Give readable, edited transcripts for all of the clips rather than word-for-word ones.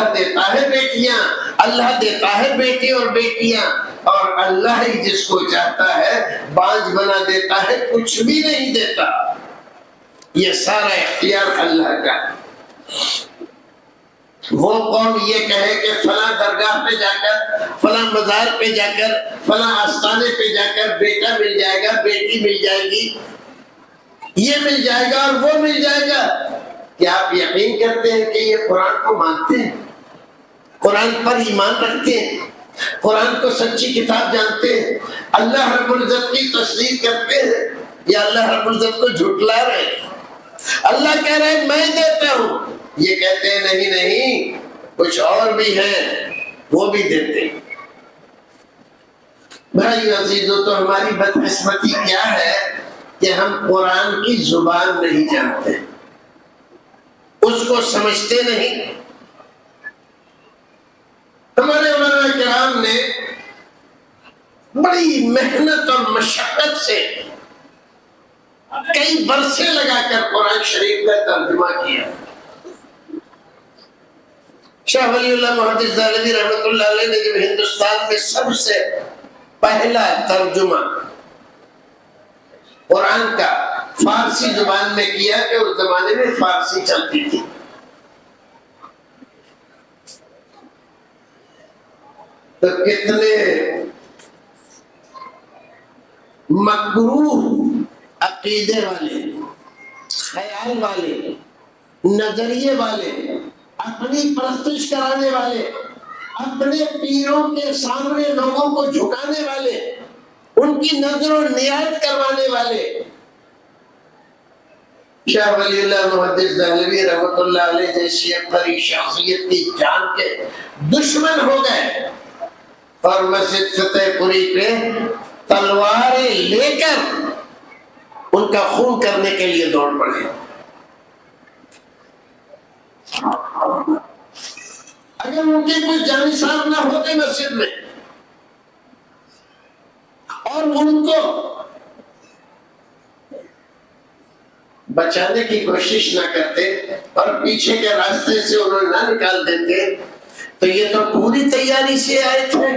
اللہ دیتا ہے بیٹیاں، اللہ دیتا ہے بیٹے اور بیٹیاں، اور اللہ ہی جس کو چاہتا ہے باج بنا دیتا ہے، کچھ بھی نہیں دیتا۔ یہ سارا اختیار اللہ کا ہے۔ وہ قوم یہ کہے کہ فلاں درگاہ پہ جا کر، فلاں مزار پہ جا کر، فلاں آستانے پہ جا کر بیٹا مل جائے گا، بیٹی مل جائے گی، یہ مل جائے گا اور وہ مل جائے گا، کیا آپ یقین کرتے ہیں کہ یہ قرآن کو مانتے ہیں، قرآن پر ایمان رکھتے ہیں، قرآن کو سچی کتاب جانتے ہیں، اللہ رب العزت کی تصدیق کرتے ہیں، یا اللہ رب العزت کو جھٹلا رہے ہیں؟ اللہ کہہ رہے ہیں میں دیتا ہوں، یہ کہتے ہیں نہیں نہیں کچھ اور بھی ہے، وہ بھی دیتے ہیں۔ بھائی عزیزو، تو ہماری بدقسمتی کیا ہے کہ ہم قرآن کی زبان نہیں جانتے، اس کو سمجھتے نہیں۔ ہمارے علماء کرام نے بڑی محنت اور مشقت سے کئی برسے لگا کر قرآن شریف کا ترجمہ کیا۔ شاہ ولی اللہ محدث دہلوی رحمۃ اللہ علیہ نے جب ہندوستان میں سب سے پہلا ترجمہ قرآن کا فارسی زبان میں کیا، کہ اس زمانے میں فارسی چلتی تھی، تو کتنے مکروہ عقیدے والے، خیال والے، نظریے والے، اپنی پرستش کرانے والے، اپنے پیروں کے سامنے لوگوں کو جھکانے والے، ان کی نظر و نیت کروانے والے، شاہ ولی اللہ محدث دہلوی رحمۃ اللہ علیہ جیسی ایک بڑی شخصیت کی جان کے دشمن ہو گئے، اور مسجد فتح پوری پہ تلواریں لے کر ان کا خون کرنے کے لیے دوڑ پڑے۔ اگر ان کے کوئی جانشین نہ ہوتے مسجد میں اور ان کو بچانے کی کوشش نہ کرتے اور پیچھے کے راستے سے انہوں نہ نکال دیتے، تو یہ تو پوری تیاری سے آئے تھے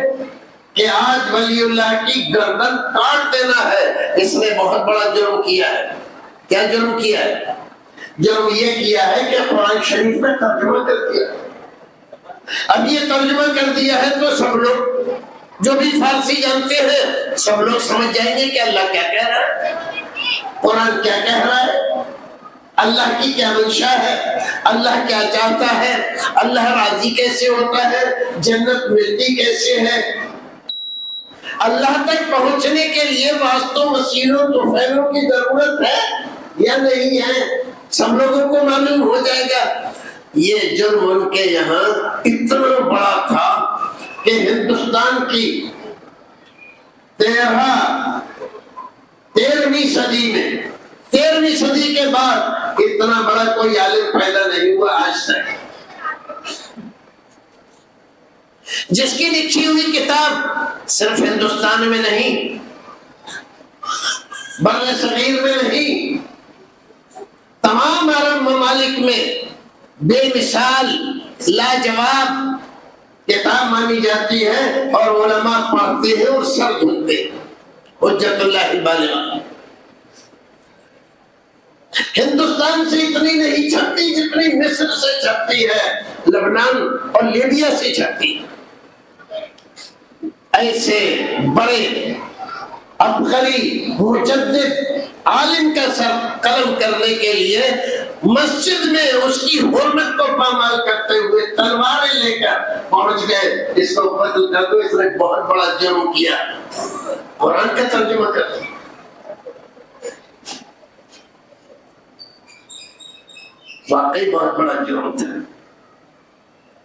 کہ آج ولی اللہ کی گردن کاٹ دینا ہے، اس نے بہت بڑا جرم کیا ہے۔ کیا جرم کیا ہے؟ جرم یہ کیا ہے کہ قرآن شریف میں ترجمہ کر دیا۔ اب یہ ترجمہ کر دیا ہے تو سب لوگ جو بھی فارسی جانتے ہیں سب لوگ سمجھ جائیں گے کہ اللہ کیا کہہ رہا ہے، قرآن کیا کہہ رہا ہے، اللہ کی کیا منشا ہے، اللہ کیا چاہتا ہے، اللہ راضی کیسے ہوتا ہے، جنت ملتی کیسے ہے۔ اللہ تک پہنچنے کے لیے واسطوں، وسیلوں، طفیلوں کی ضرورت ہے یا نہیں ہے، سب لوگوں کو معلوم ہو جائے گا۔ یہ جرم ان کے یہاں اتنا بڑا تھا کہ ہندوستان کی 13ویں صدی کے بعد اتنا بڑا کوئی عالم پیدا نہیں ہوا آج تک، جس کی لکھی ہوئی کتاب صرف ہندوستان میں نہیں، بر صغیر میں نہیں، تمام عرب ممالک میں بے مثال لاجواب کتاب مانی جاتی ہے، اور علماء پڑھتے ہیں اور سر دھنتے ہیں۔ حجت اللہ البالغہ ہندوستان سے اتنی نہیں چھپتی جتنی مصر سے چھپتی ہے، لبنان اور لیبیا سے چھپتی ہے۔ ایسے بڑے عبقری مجدد عالم کا سر قلم کرنے کے لیے مسجد میں اس کی حرمت کو پامال کرتے ہوئے تلواریں لے کر پہنچ گئے، اس کو قتل کر دو، اس نے بہت بڑا جرم کیا، قرآن کا ترجمہ کر دیا۔ واقعی بہت بڑا جرم تھا۔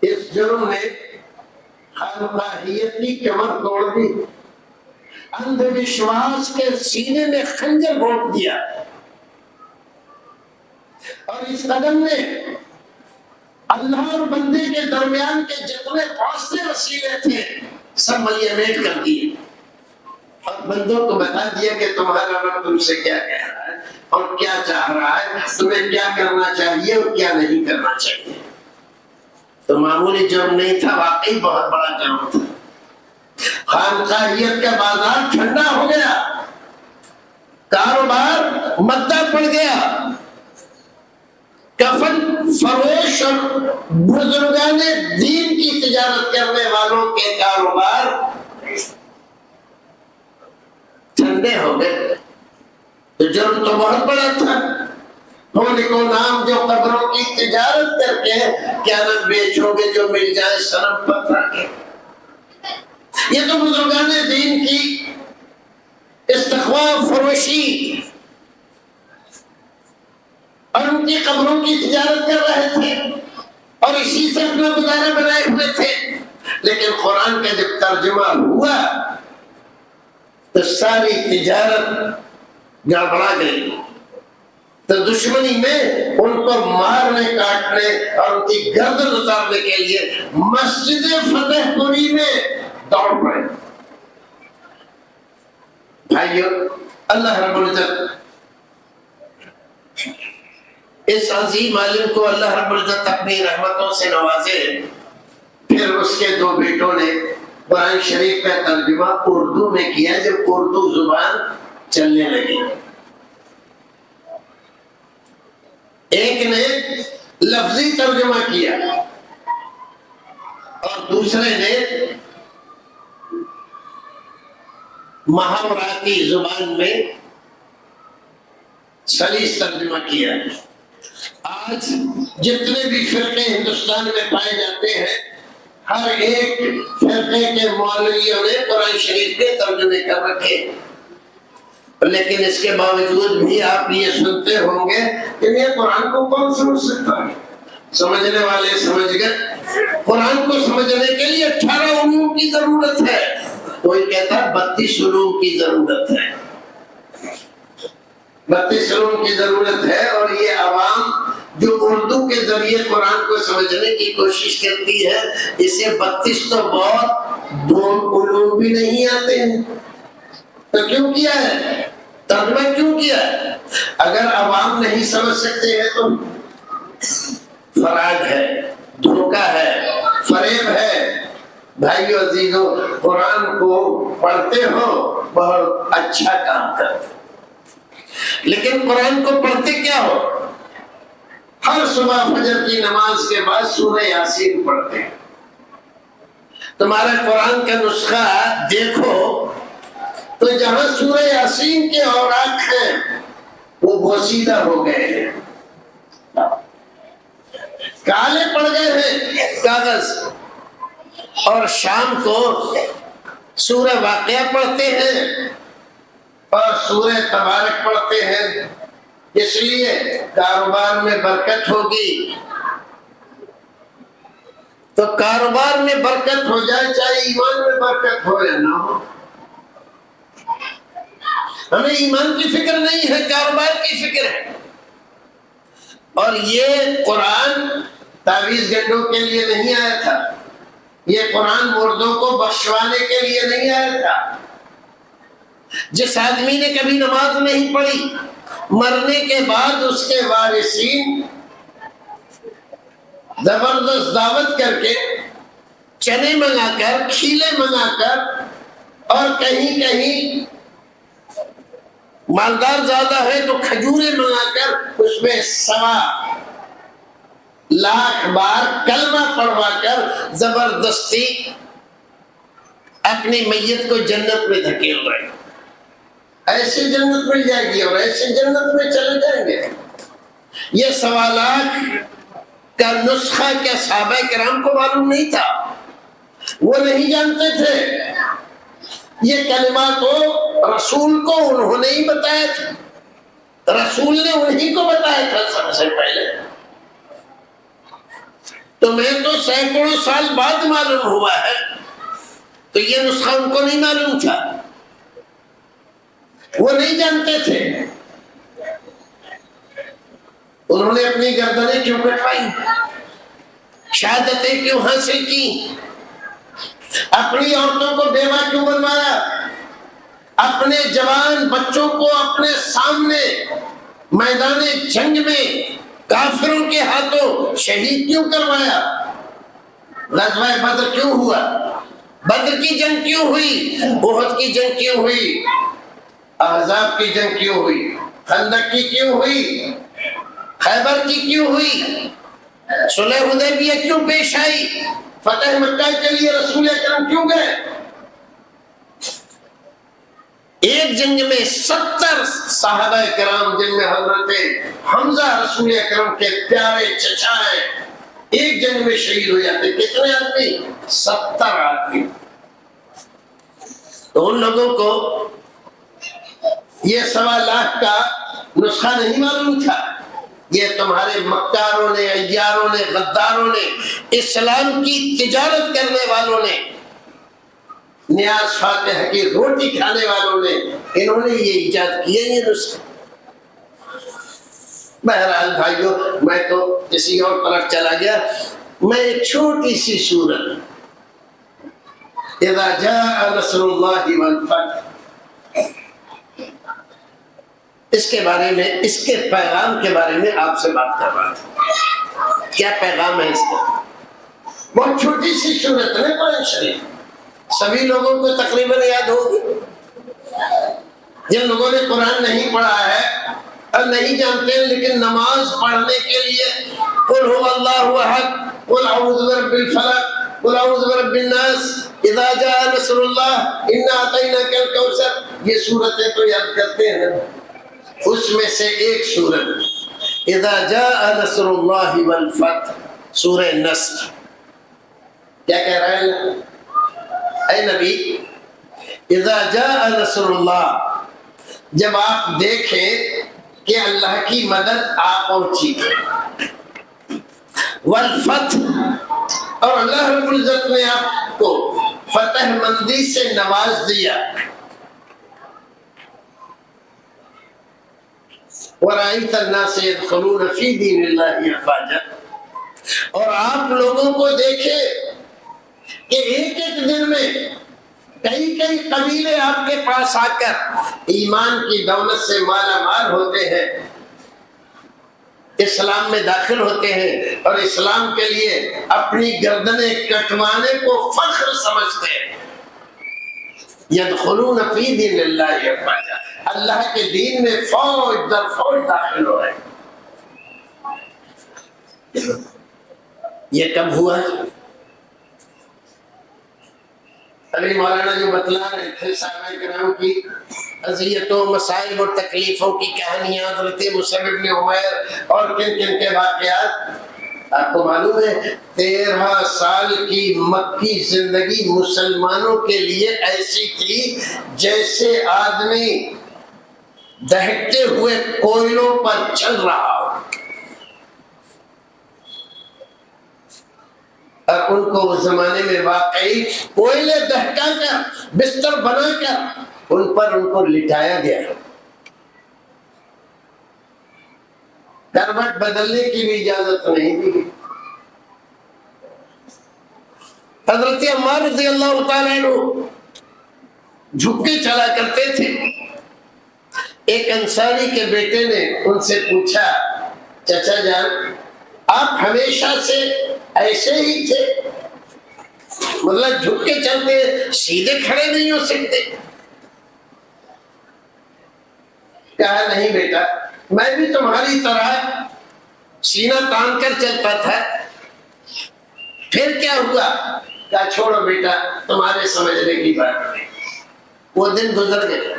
اس جرم نے خانقاہیت کی کمر توڑ دی، اندھ وشواس کے سینے میں خنجر گھونپ دیا، اور اس قدم نے اللہ اور بندے کے درمیان کے جتنے فاصلے وسیلے تھے سب ملیمیٹ کر دیے، اور بندوں کو بتا دیا کہ تمہارا رب تم سے کیا کہہ رہا ہے اور کیا چاہ رہا ہے، تمہیں کیا کرنا چاہیے اور کیا نہیں کرنا چاہیے۔ تو معمولی جرم نہیں تھا، واقعی بہت بڑا جرم تھا۔ خانقاہیت کا بازار ٹھنڈا ہو گیا، کاروبار مدہ پڑ گیا، کفن فروش اور بزرگان دین کی تجارت کرنے والوں کے کاروبار ٹھنڈے ہو گئے۔ تو جرم تو بہت بڑا تھا، ہونے کو نام جو قبروں کی تجارت کر کے کیا نہ بیچو گے جو مل جائے صنم پتھر کے۔ یہ تو بزرگان دین کی استخفاف فروشی اور ان کی قبروں کی تجارت کر رہے تھے اور اسی سے اپنا گزارا بنائے ہوئے تھے۔ لیکن قرآن کا جب ترجمہ ہوا تو ساری تجارت گڑبڑا گئی۔ تو دشمنی میں ان کو مارنے کاٹنے اور ان کی گردن اتارنے کے لیے مسجد فتح پوری میں دوڑ پڑے۔ بھائیو، اللہ رب العزت اس عظیم عالم کو اللہ رب العزت اپنی رحمتوں سے نوازے۔ پھر اس کے دو بیٹوں نے قرآن شریف کا ترجمہ اردو میں کیا جب اردو زبان چلنے لگی۔ ایک نے لفظی ترجمہ کیا اور دوسرے نے محاوراتی زبان میں سلیس ترجمہ کیا۔ آج جتنے بھی فرقے ہندوستان میں پائے جاتے ہیں، ہر ایک فرقے کے مولویوں نے قرآن شریف کے ترجمے کر رکھے، لیکن اس کے باوجود بھی آپ یہ سنتے ہوں گے کہ یہ قرآن کو کون سمجھ سکتا ہے؟ سمجھنے والے سمجھ گئے۔ قرآن کو سمجھنے کے لیے 18 علوم کی ضرورت ہے، کوئی کہتا ہے 32 علوم کی ضرورت ہے۔ 32 علوم کی ضرورت ہے، اور یہ عوام جو اردو کے ذریعے قرآن کو سمجھنے کی کوشش کرتی ہے، اسے 32 تو بہت، 2 علوم بھی نہیں آتے ہیں۔ تو کیوں کیا ہے ترجمہ؟ کیوں کیا ہے؟ اگر عوام نہیں سمجھ سکتے ہیں تو فراڈ ہے، دھوکہ ہے، فریب ہے۔ بھائیو عزیزو، قرآن کو پڑھتے ہو بہت اچھا کام کرتے، لیکن قرآن کو پڑھتے کیا ہو؟ ہر صبح فجر کی نماز کے بعد سورہ یاسین پڑھتے ہیں۔ تمہارا قرآن کا نسخہ دیکھو تو جہاں سورہ یاسین کے اوراق ہیں وہ بوسیدہ ہو گئے ہیں، کالے پڑ گئے ہیں کاغذ، اور شام کو سورہ واقعہ پڑھتے ہیں اور سورہ تبارک پڑھتے ہیں، اس لیے کاروبار میں برکت ہوگی۔ تو کاروبار میں برکت ہو جائے، چاہے ایمان میں برکت ہو یا نہ ہو، ہمیں ایمان کی فکر نہیں ہے، کاروبار کی فکر ہے۔ اور یہ قرآن تعویذ گنڈوں کے لیے نہیں آیا تھا، یہ قرآن مردوں کو بخشوانے کے لیے نہیں آیا تھا۔ جس آدمی نے کبھی نماز نہیں پڑھی، مرنے کے بعد اس کے وارثین زبردست دعوت کر کے چنے منگا کر، کھیلے منگا کر، اور کہیں کہیں مالدار زیادہ ہے تو کھجورے منگا کر اس میں 1.25 لاکھ بار کلمہ پڑھوا کر زبردستی اپنی میت کو جنت میں دھکیل رہے ہیں۔ ایسے جنت مل جائے گی اور ایسے جنت میں چلے جائیں گے۔ یہ 1.25 لاکھ کا نسخہ کیا صحابہ کرام کو معلوم نہیں تھا؟ وہ نہیں جانتے تھے۔ یہ کلمات کو رسول کو انہوں نے ہی بتایا تھا، رسول نے انہی کو بتایا تھا سب سے پہلے۔ تو میں تو سینکڑوں سال بعد معلوم ہوا ہے، تو یہ نسخہ ان کو نہیں معلوم تھا، وہ نہیں جانتے تھے۔ انہوں نے اپنی گردنیں کیوں کٹوائی، شہادتیں کیوں حاصل کی، اپنی عورتوں کو بیوہ کیوں بنوایا، اپنے جوان بچوں کو اپنے سامنے میدان جنگ میں کافروں کے ہاتھوں شہید کیوں کروایا؟ غزوہ بدر کیوں ہوا؟ بدر کی جنگ کیوں ہوئی؟ احد کی جنگ کیوں ہوئی؟ احزاب کی جنگ کیوں ہوئی؟ خندق کی کیوں ہوئی؟ خیبر کی کیوں ہوئی؟ صلح حدیبیہ کیوں پیش آئی؟ فتح مکہ کے لیے رسول اکرم کیوں گئے؟ ایک جنگ میں 70 صحابہ کرام جن میں حضرت حمزہ رسول اکرم کے پیارے چچا ہیں، ایک جنگ میں شہید ہو جاتے. کتنے آدمی؟ 70 آدمی. تو ان لوگوں کو یہ 1.25 لاکھ کا نسخہ نہیں معلوم تھا. یہ تمہارے مکاروں نے، عیاروں نے، غداروں نے، اسلام کی تجارت کرنے والوں نے، نیاز فاتح کی روٹی کھانے والوں نے، انہوں نے یہ ایجاد کیا یہ نسخہ. بہرحال بھائیو، میں تو کسی اور طرف چلا گیا. میں ایک چھوٹی سی سورت اذا جاء نصر اللہ والفتح، اس کے بارے میں، اس کے پیغام کے بارے میں آپ سے بات کر رہا تھا. کیا پیغام ہے اس کا؟ بہت چھوٹی سی سورت ہے قرآن شریف، سبھی لوگوں کو تقریباً یاد ہوگی. جن لوگوں نے قرآن نہیں پڑھا ہے اور نہیں جانتے لیکن نماز پڑھنے کے لیے قل هو اللہ احد، قل اعوذ برب الفلق، قل اعوذ برب الناس، اذا جاء نصر اللہ، انا اعطیناک الکوثر، یہ سورتیں تو یاد کرتے ہیں. اس میں سے ایک سورت اذا جاء نصر اللہ والفتح، سورہ نصر. کیا کہہ رہا ہے اے نبی؟ اذا جاء نصر اللہ، جب آپ دیکھیں کہ اللہ کی مدد آ پہنچی، والفتح، اور اللہ رب العزت نے آپ کو فتح مندی سے نواز دیا، وَرَأَيْتَ النَّاسَ يَدْخُلُونَ فِي دِينِ اللَّهِ أَفْوَاجًا، اور آپ لوگوں کو دیکھیں کہ ایک ایک دن میں کئی کئی قبیلے آپ کے پاس آ کر ایمان کی دولت سے مالا مال ہوتے ہیں، اسلام میں داخل ہوتے ہیں اور اسلام کے لیے اپنی گردنیں کٹوانے کو فخر سمجھتے ہیں. يدخلون فی دین اللہ افواجا، اللہ کے دین میں فوج در فوج داخل ہو رہے ہیں. یہ کب ہوا؟ ابھی مولانا جو بتلا رہے تھے صحابہ کرام کی اذیتوں، مسائل اور تکلیفوں کی کہانیاں، حضرت مصعب بن عمیر اور کن کن کے واقعات. آپ کو معلوم ہے 13 سال کی مکی زندگی مسلمانوں کے لیے ایسی تھی جیسے آدمی دہتے ہوئے کوئلوں پر چل رہا ہو. اور ان کو اس زمانے میں واقعی کوئلے دہکا کر بستر بنا کر ان پر ان کو لٹایا گیا. کروٹ بدلنے کی بھی اجازت نہیں دی. حضرت عمار رضی اللہ تعالیٰ عنہ جھک کے چلا کرتے تھے. ایک انصاری کے بیٹے نے ان سے پوچھا، چچا جان آپ ہمیشہ سے ایسے ہی تھے، مطلب جھک کے چلتے، سیدھے کھڑے نہیں ہو سکتے؟ کہا نہیں بیٹا، میں بھی تمہاری طرح سینہ تان کر چلتا تھا. پھر کیا ہوا؟ کہا چھوڑو بیٹا، تمہارے سمجھنے کی بات نہیں. وہ دن گزر گئے.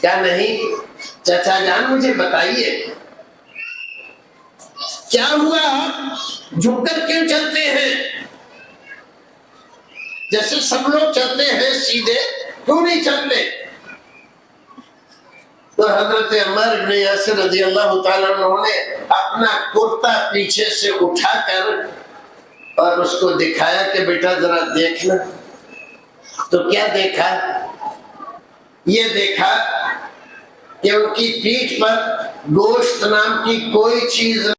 کیا نہیں چچا جان مجھے بتائیے کیا ہوا؟ آپ جھک کر کیوں چلتے ہیں؟ جیسے سب لوگ چلتے ہیں سیدھے، کیوں نہیں چلتے؟ تو حضرت عمار بن یاسر رضی اللہ تعالیٰ عنہ نے اپنا کرتا پیچھے سے اٹھا کر اور اس کو دکھایا کہ بیٹا ذرا دیکھنا. تو کیا دیکھا؟ یہ دیکھا کہ ان کی پیٹھ پر گوشت نام کی کوئی چیز